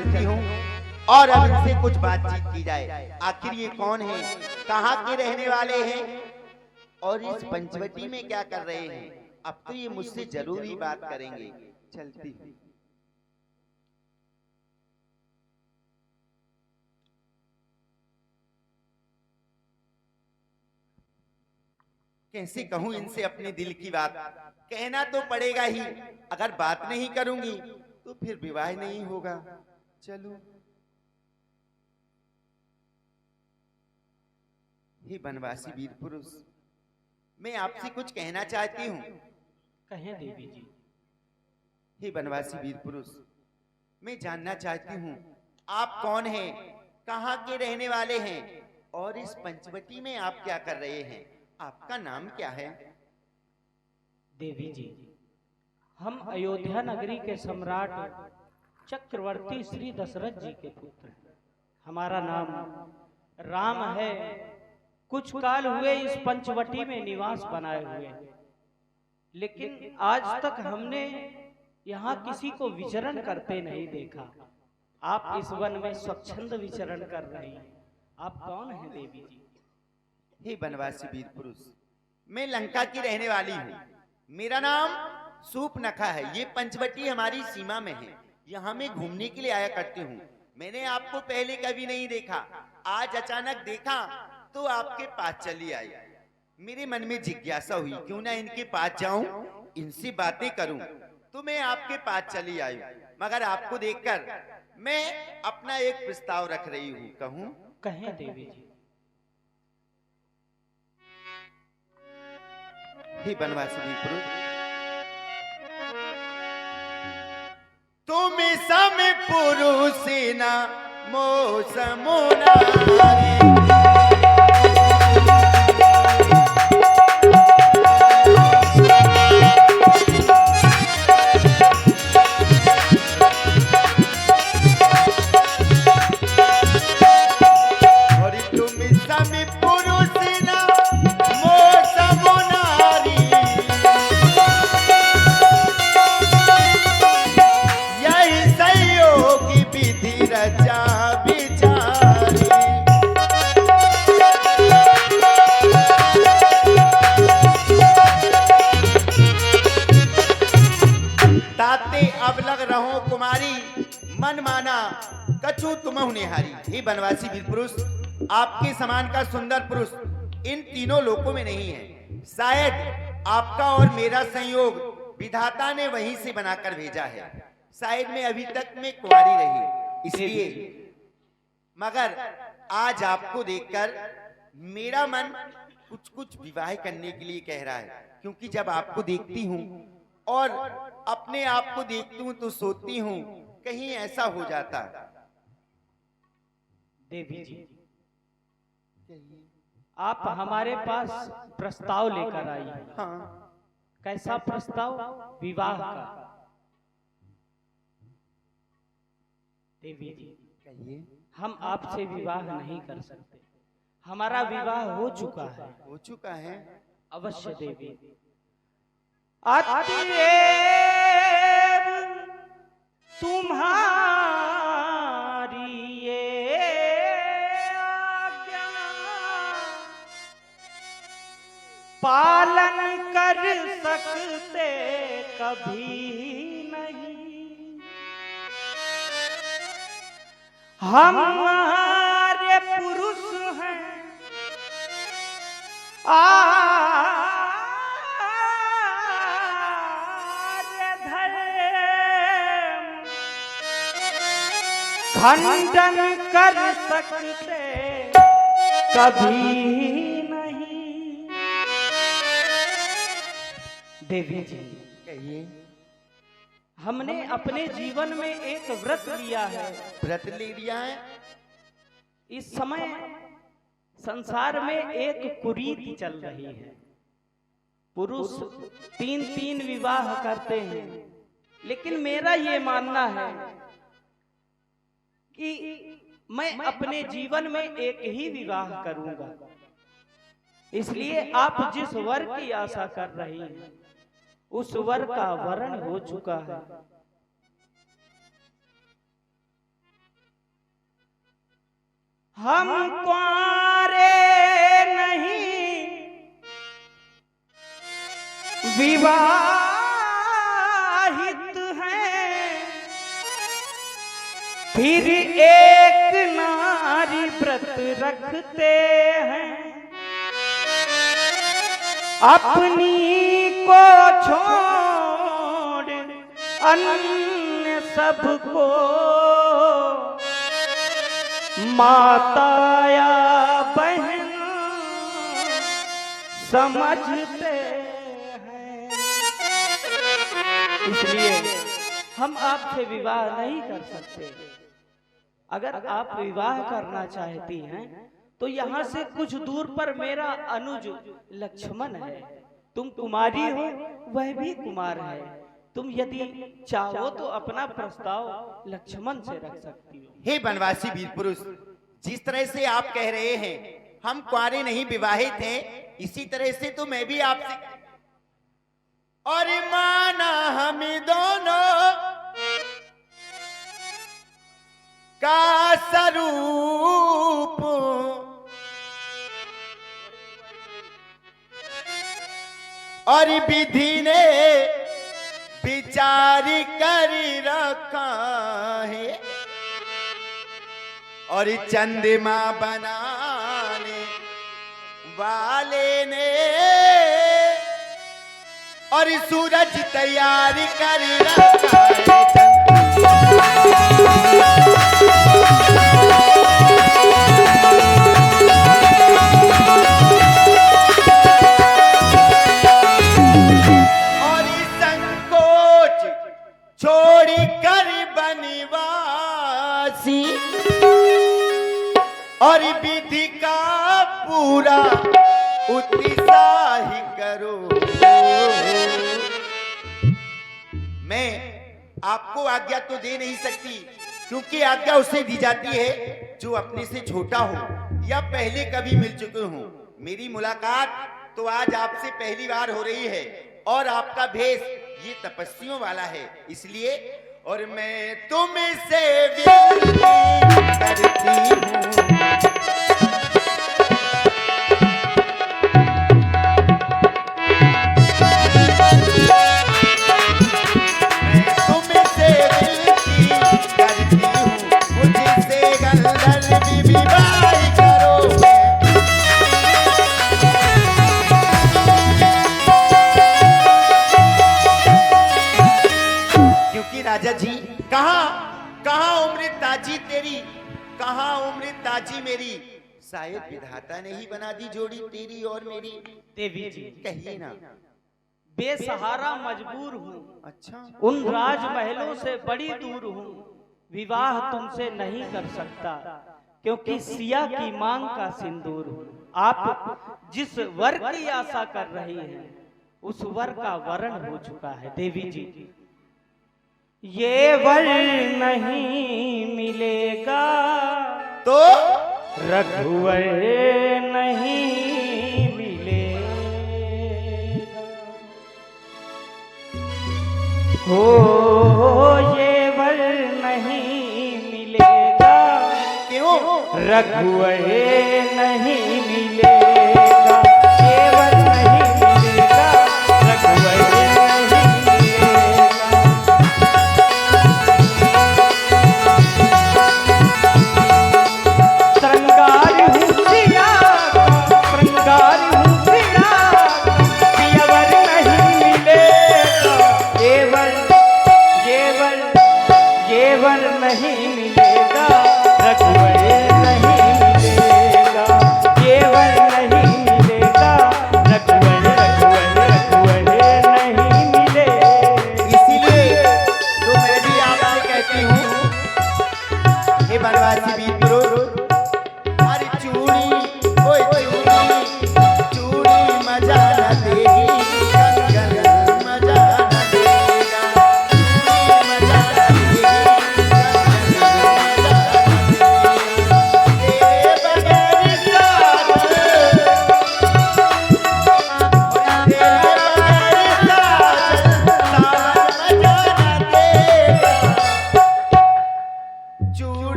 चलती हूँ और अब इनसे कुछ बातचीत की जाए। आखिर ये कौन है, कहाँ के रहने वाले हैं और इस पंचवटी में क्या कर रहे हैं। अब तो ये मुझसे जरूर ही बात करेंगे। चलती हूँ। कैसे कहूं इनसे अपने दिल की बात, कहना तो पड़ेगा ही। अगर बात नहीं करूंगी तो फिर विवाह नहीं होगा। चलो। हे बनवासी वीर पुरुष, मैं आपसे कुछ कहना चाहती हूँ। कहें देवी जी। हे बनवासी वीर पुरुष, मैं जानना चाहती हूँ आप कौन हैं, कहाँ के रहने वाले हैं और इस पंचवटी में आप क्या कर रहे हैं। आपका नाम क्या है। देवी जी, हम अयोध्या नगरी के सम्राट चक्रवर्ती श्री दशरथ जी के पुत्र हैं। हमारा नाम राम है। कुछ काल हुए इस पंचवटी में निवास बनाए हुए, लेकिन आज तक हमने यहाँ किसी को विचरण करते नहीं देखा। आप इस वन में स्वच्छंद विचरण कर रहे हैं। आप कौन हैं देवी जी। हे बनवासी वीर पुरुष, मैं लंका की रहने वाली हूँ। मेरा नाम सूपनखा है। ये पंचवटी हमारी सीमा में है। यहाँ मैं घूमने के लिए आया करती हूँ। मैंने आपको पहले कभी नहीं देखा, आज अचानक देखा तो आपके पास चली आई। मेरे मन में जिज्ञासा हुई, क्यों ना इनके पास जाऊं, इनसे बातें करूं, तो मैं आपके पास चली आई। मगर आपको देखकर मैं अपना एक प्रस्ताव रख रही हूँ। कहूं। कहें देवी जी। हे बनवासी वीर पुरुष, तुम सम पुरुष ना मौसम नारी। मन माना कछु तुमहु निहारी। हे बनवासी वीर पुरुष, आपके समान का सुंदर पुरुष इन तीनों लोकों में नहीं है। शायद आपका और मेरा संयोग विधाता ने वहीं से बनाकर भेजा है। शायद मैं अभी तक में कुंवारी रही, इसलिए। मगर आज आपको देखकर मेरा मन कुछ कुछ विवाह करने के लिए कह रहा है। क्योंकि जब आपको देखती हूँ और अपने आप को देखती हूँ तो सोचती हूँ कहीं ऐसा हो जाता। देवी जी, आप हमारे पास प्रस्ताव लेकर आई हैं। हाँ। कैसा प्रस्ताव। विवाह का। देवी जी, कहिए। हम आपसे विवाह नहीं कर सकते। हमारा विवाह हो चुका है। हो चुका है। अवश्य देवी। तुम्हारी ये आज्ञा पालन कर सकते कभी नहीं। हमारे पुरुष हैं खंडन कर सकते कभी नहीं। देवी जी, कहिए। हमने अपने जीवन में एक व्रत लिया है। व्रत ले लिया है। इस समय संसार में एक कुरीति चल रही है। पुरुष 3-3 विवाह करते हैं, लेकिन मेरा ये मानना है कि मैं अपने जीवन में एक ही विवाह करूंगा। इसलिए आप जिस वर की आशा कर रही हैं उस वर का वरण हो चुका है। हम कुआरे नहीं विवाहित हैं, फिर एक नारी व्रत रखते हैं, अपनी को छोड़ अन्य सबको माता या बहन समझते हैं। इसलिए हम आपसे विवाह नहीं कर सकते। अगर आप विवाह करना चाहती हैं तो यहाँ से कुछ दूर पर मेरा अनुज लक्ष्मण है। तुम कुमारी हो, वह भी कुमार है। तुम यदि चाहो तो अपना प्रस्ताव लक्ष्मण से रख सकती हो। हे बनवासी वीर पुरुष, जिस तरह से आप कह रहे हैं हम कुंवारे नहीं विवाहित हैं, इसी तरह से तो मैं भी आपसे और माना हम दोनों का स्वरूप और विधि ने विचार कर रखा है और चंद्रमा बनाने वाले ने और सूरज तैयार कर रखा है। और संकोच छोड़ कर बनवासी और विधि का पूरा उत्साह करो। मैं आपको आज्ञा तो दे नहीं सकती, क्योंकि आज्ञा उसे दी जाती है जो अपने से छोटा हो या पहले कभी मिल चुके हो। मेरी मुलाकात तो आज आपसे पहली बार हो रही है और आपका भेष ये तपस्वियों वाला है, इसलिए और मैं तुमसे विनती करती हूँ। राजा जी, कहाँ उम्र ताजी तेरी, कहाँ उम्र ताजी मेरी, शायद विधाता ने ही बना दी जोड़ी तेरी और मेरी। देवी जी, कहिए ना। बेसहारा मजबूर हूँ, अच्छा, उन राजमहलों से बड़ी दूर हूँ, विवाह तुमसे नहीं कर सकता, क्योंकि सिया की मांग का सिंदूर हूँ। आप जिस वर की आशा कर रही हैं उस वर का वरण हो चुका है। देवी जी, ये वर नहीं मिलेगा तो रघुवर नहीं मिलेगा। हो ये वर नहीं मिलेगा, क्यों? रघुवर नहीं मिलेगा। ये वर नहीं मिलेगा, रघुवर नहीं मिलेगा। नहीं मिलेगा, रघुवर नहीं मिलेगा, केवल नहीं मिलेगा, रघुवर रघुवर नहीं मिलेगा। इसीलिए तो मैं भी आपसे कहती हूँ, हे बनवासी वीर पुरुष, हर चूड़ी ओए चूड़ी मजा न देगी, कंगन मजा न देगा, चूड़ी मजा न देगी, कंगन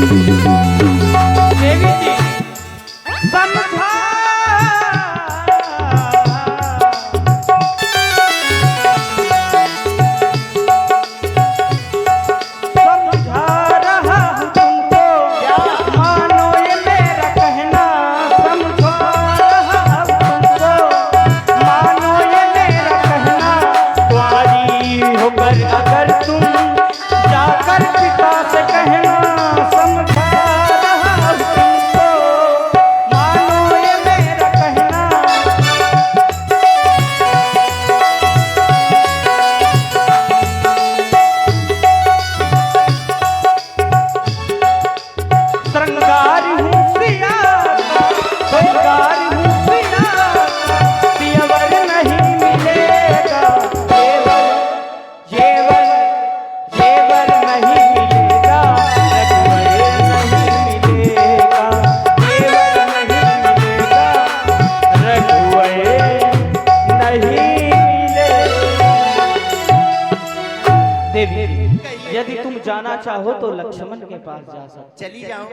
देवी जी समझा अगर तुम जाकर पिता से कहना समझा रहा हूं तुमको, मानो ये मेरा कहना। श्रृंगार हूँ सिया का, श्रृंगार हूँ सिया का, पियवर नहीं मिलेगा, जेवर जेवर नहीं मिलेगा, रघुवर नहीं मिलेगा, जेवर नहीं मिलेगा, रघुवर नहीं मिलेगा। देवी यदि तुम जाना चाहो तो लक्ष्मण के पास जा सकते। चली जाओ।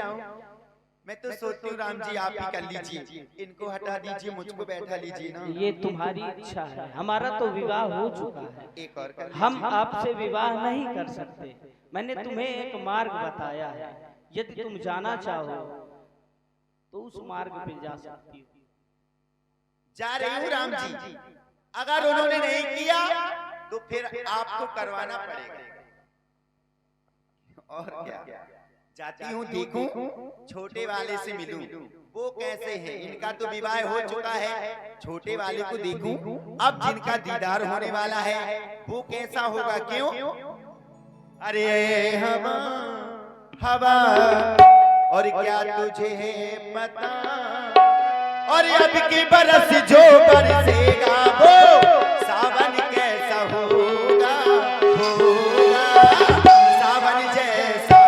मैं तो सोचती हूँ राम जी आप ही कर लीजिए, इनको हटा दीजिए, मुझको बैठा लीजिए ना। ये तुम्हारी इच्छा है, हमारा तो विवाह हो चुका है, एक और कर हम आपसे विवाह नहीं कर सकते। मैंने तुम्हें एक मार्ग बताया है, यदि तुम जाना चाहो तो उस मार्ग पे जा सकती हो। जा रही हूँ राम जी, अगर उन्होंने नहीं किया तो फिर आपको करवाना पड़ेगा। और क्या, जाती हूँ देखूं, छोटे वाले से मिलूं, वो कैसे हैं। इनका तो विवाह हो चुका है, छोटे वाले को देखूं, अब जिनका दीदार होने वाला है वो कैसा होगा। क्यों? अरे हवा हवा और क्या तुझे है पता, और अब की बरस जो बरसेगा वो सावन कैसा होगा, होगा सावन जैसा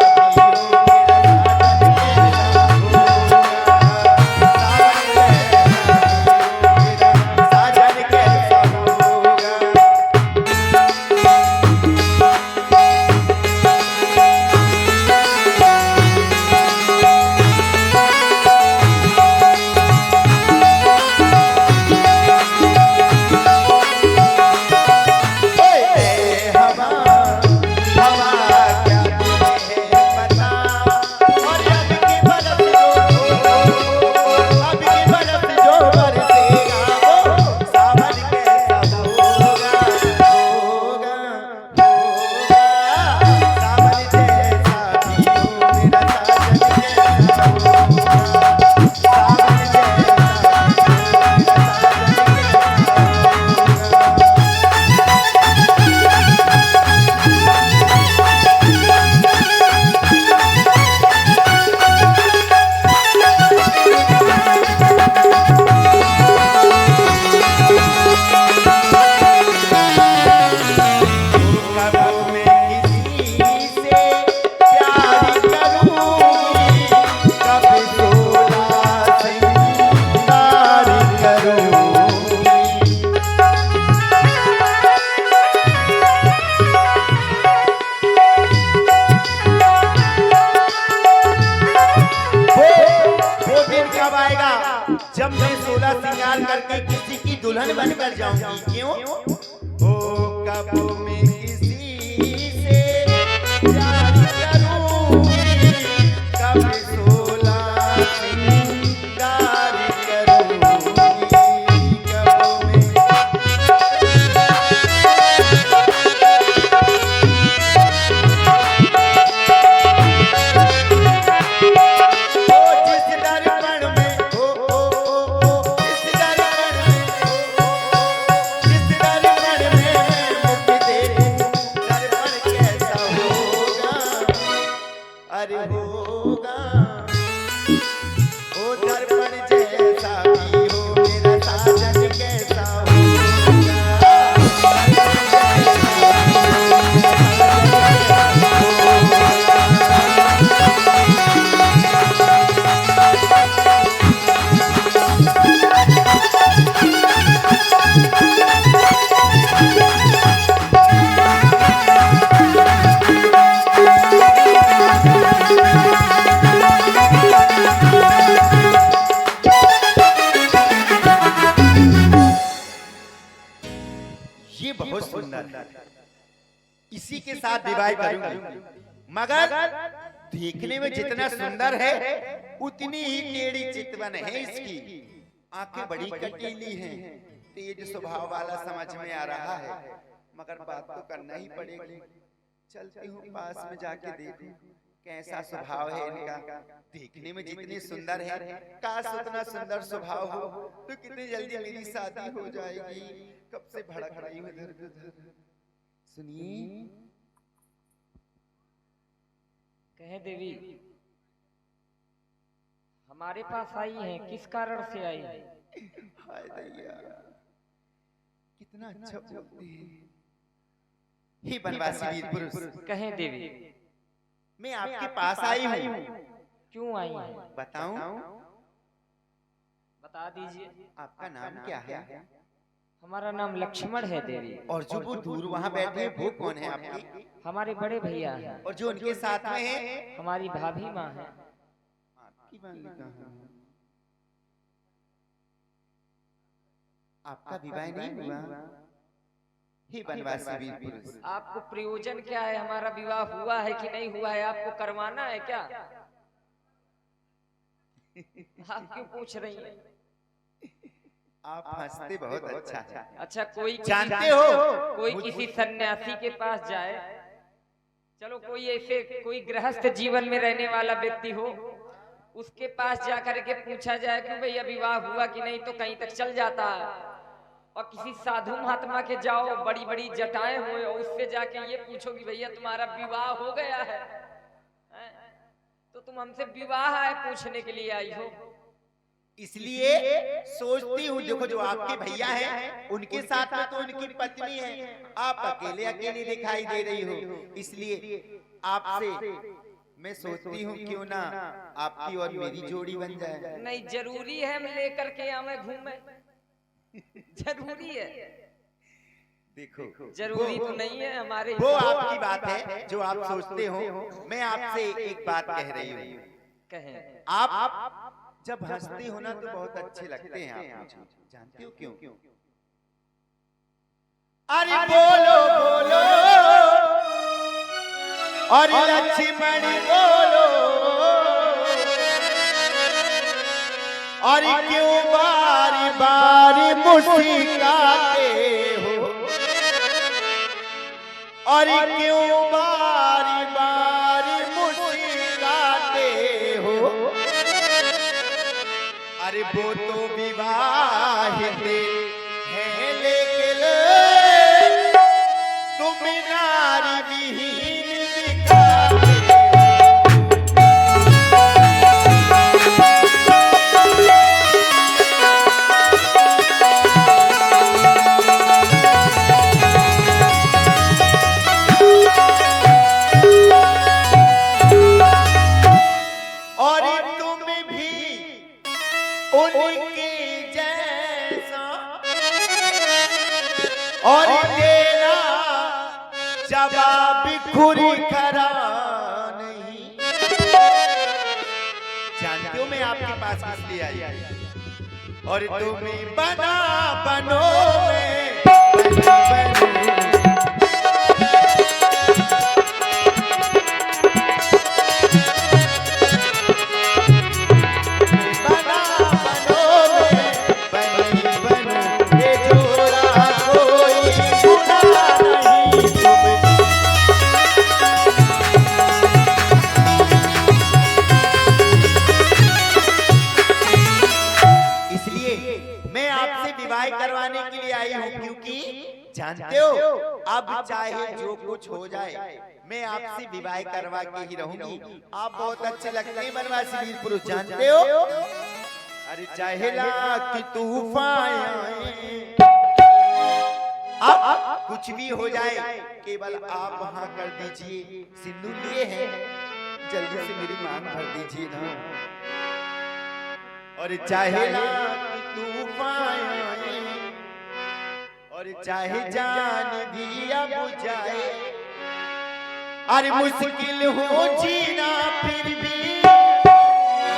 इसी के साथ विवाह करूंगी। मगर देखने में जितना सुंदर है उतनी ही टेढ़ी चितवन है इसकी। आंखें बड़ी कटीली हैं, तेज स्वभाव वाला समझ में आ रहा है, मगर बात तो करना ही पड़ेगी। चलती हूँ पास में जाके देखूं कैसा स्वभाव है इनका। देखने में जितनी सुंदर है, काश उतना सुंदर स्वभाव हो तो कितनी जल्दी मेरी शादी हो जाएगी। कब से भड़क रही हूँ इधर उधर। सुनिए। कहे देवी, हमारे पास आई हैं, किस कारण से आई है? हाय दैया, कितना अच्छा बोलती है। हे बनवासी वीर पुरुष। कहे देवी, मैं आपके पास आई हूँ। क्यों आई हैं? बताऊं? बता दीजिए। आपका नाम क्या है? हमारा नाम लक्ष्मण है देवी। और जो वो दूर वहाँ बैठे हैं वो कौन है आपके? हमारे बड़े भैया हैं। और जो उनके साथ में है? हमारी भाभी माँ है। आपकी भाभी कहाँ है? आपका विवाह नहीं हुआ? हे बनवासी वीर पुरुष, आपको प्रयोजन क्या है? हमारा विवाह हुआ है कि नहीं हुआ है? आपको करवाना है क्या? आप क्यों पूछ रही हैं? आप हंसते बहुत अच्छा है। अच्छा, कोई जानते हो कोई किसी सन्यासी के पास जाए, चलो कोई ऐसे कोई गृहस्थ जीवन में रहने वाला व्यक्ति हो, उसके पास जाकर के पूछा जाए कि भैया विवाह हुआ कि नहीं, तो कहीं तक चल जाता है। और किसी साधु महात्मा के जाओ, बड़ी बड़ी जटाएं हो, और उससे जाके ये पूछो कि भैया तुम्हारा विवाह हो गया है, तो तुम हमसे विवाह है पूछने के लिए आई हो। इसलिए सोचती हूँ, देखो जो आपके भैया हैं उनके साथ में तो उनकी पत्नी है, आप अकेले अकेले दिखाई दे रही हो। इसलिए आपसे मैं सोचती हूँ क्यों ना आपकी और मेरी जोड़ी बन जाए। नहीं, जरूरी है हम लेकर के आवे घूमे? जरूरी है? देखो जरूरी तो नहीं है हमारे। वो आपकी बात है जो आप सोचते हो। मैं आपसे एक बात कह रही हूँ। कहें। आप जब हंसते हो ना तो बहुत अच्छे लगते हैं आप मुझे। जानते हो क्यों? अरे बोलो बोलो और लक्ष्मण बोलो, और क्यों बारी बारी मुस्कुराते हो, और क्यों बारी बारी मुस्कुराते हो। अरे वो तो विवाहित है लेकिन तुम नारी विहीन दिखाते उनके जैसा और देना जवाब खुरी खरा नहीं। जानते हो मैं आपके पास किस लिए आई? और तुम्हें बना बनो में बनो करवाने के लिए आई हूँ, क्योंकि जानते हो अब चाहे जो कुछ हो जाए मैं आपसे विवाह करवा के ही रहूंगी। आप बहुत अच्छे लगते हैं बनवासी वीर पुरुष, जानते हो। अरे चाहे लाख तूफान अब कुछ भी हो जाए, केवल आप वहां कर दीजिए। सिंदूर लिए हैं, जल्दी से मेरी मांग भर दीजिए ना। और चाहे लाख तूफान और चाहे जान भी अब जाए, अरे मुश्किल हो जीना फिर भी,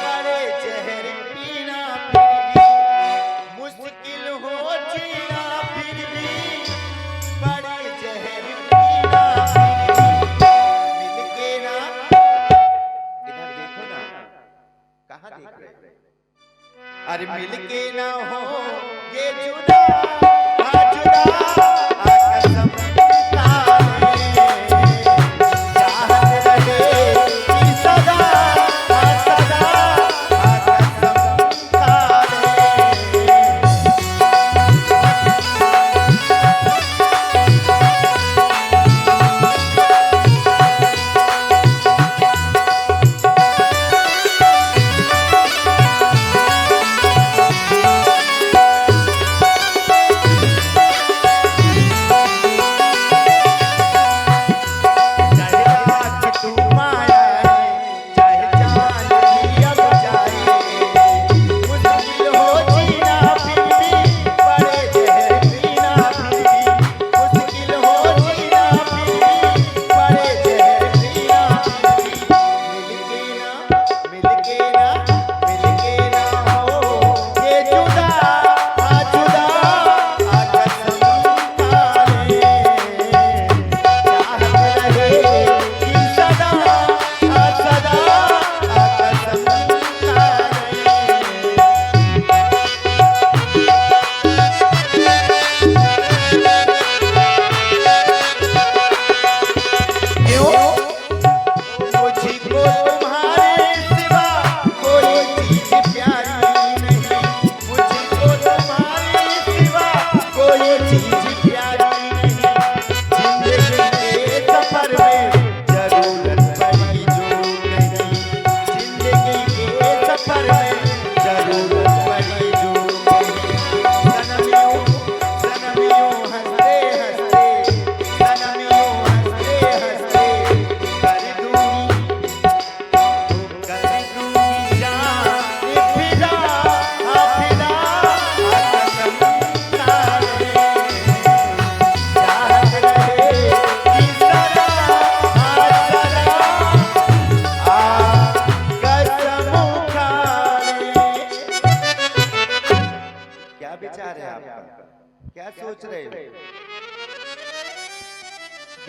अरे जहर पीना फिर भी, मुश्किल हो जीना फिर भी, बड़े जहर पीना।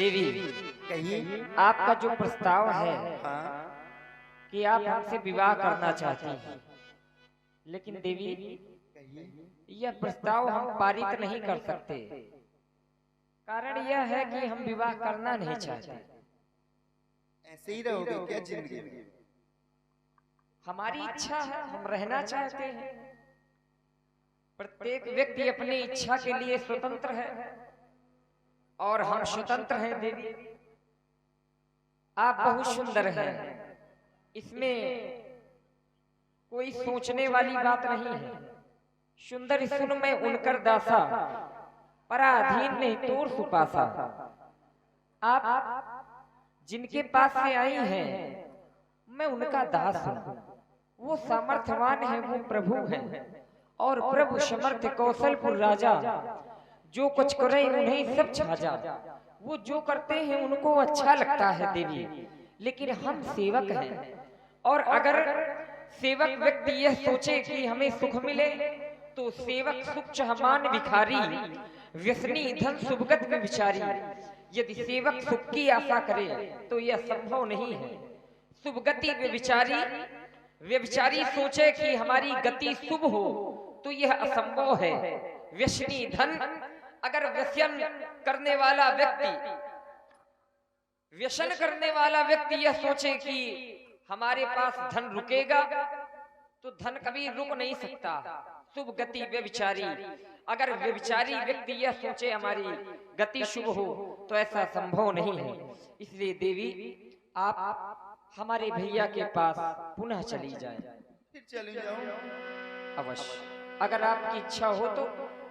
देवी, कहिए। आपका जो प्रस्ताव है हाँ, कि आप हमसे विवाह करना चाहती हैं, लेकिन देवी कहिए। यह प्रस्ताव हम पारित नहीं कर सकते। कारण यह है कि हम विवाह करना नहीं चाहते। ऐसे ही रहोगे क्या जिंदगी में? हमारी इच्छा है, हम रहना चाहते हैं। प्रत्येक व्यक्ति अपनी इच्छा के लिए स्वतंत्र है और हम स्वतंत्र हैं देवी। आप बहुत सुंदर हैं, इसमें कोई सोचने वाली बात नहीं है। सुंदर सुन में उनकर दासा, पराधीन नहीं तोर सुपासा। आप जिनके पास से आई हैं, मैं उनका दास हूं। वो सामर्थ्यवान है, वो प्रभु हैं और प्रभु समर्थ कौशलपुर राजा। जो कुछ करे उन्हें सब छाजा। वो जो करते हैं उनको अच्छा लगता है देवी, लेकिन हम सेवक हैं। और अगर सेवक व्यक्ति यह सोचे कि हमें सुख मिले, तो सेवक सुख चहमान भिखारी, व्यसनी धन सुभगत में विचारी। यदि सेवक सुख की आशा करे तो यह संभव नहीं है। सुभगति व्यभिचारी सोचे कि हमारी गति शुभ हो तो यह असंभव है। व्यसनी धन, अगर व्यसन करने वाला व्यक्ति यह सोचे कि हमारे पास धन रुकेगा, तो धन कभी रुक नहीं सकता। शुभ गति व्यभिचारी, अगर व्यभिचारी व्यक्ति यह सोचे हमारी गति शुभ हो तो ऐसा संभव नहीं है। इसलिए देवी, आप हमारे भैया के पास पुनः चली जाए। फिर चली जाओ। अवश्य, अगर आपकी इच्छा हो तो,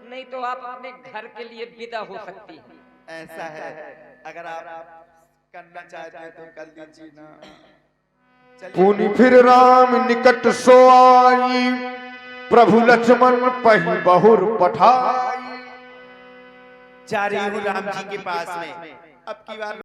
नहीं तो आप अपने घर के लिए विदा हो सकती हैं। ऐसा है, अगर आप करना चाहते हैं तो कर लीजिए ना। पुनि फिर राम निकट सो आई, प्रभु लक्ष्मण पही बहुर पठाई। जा रही हूँ राम जी के पास में। अब की बार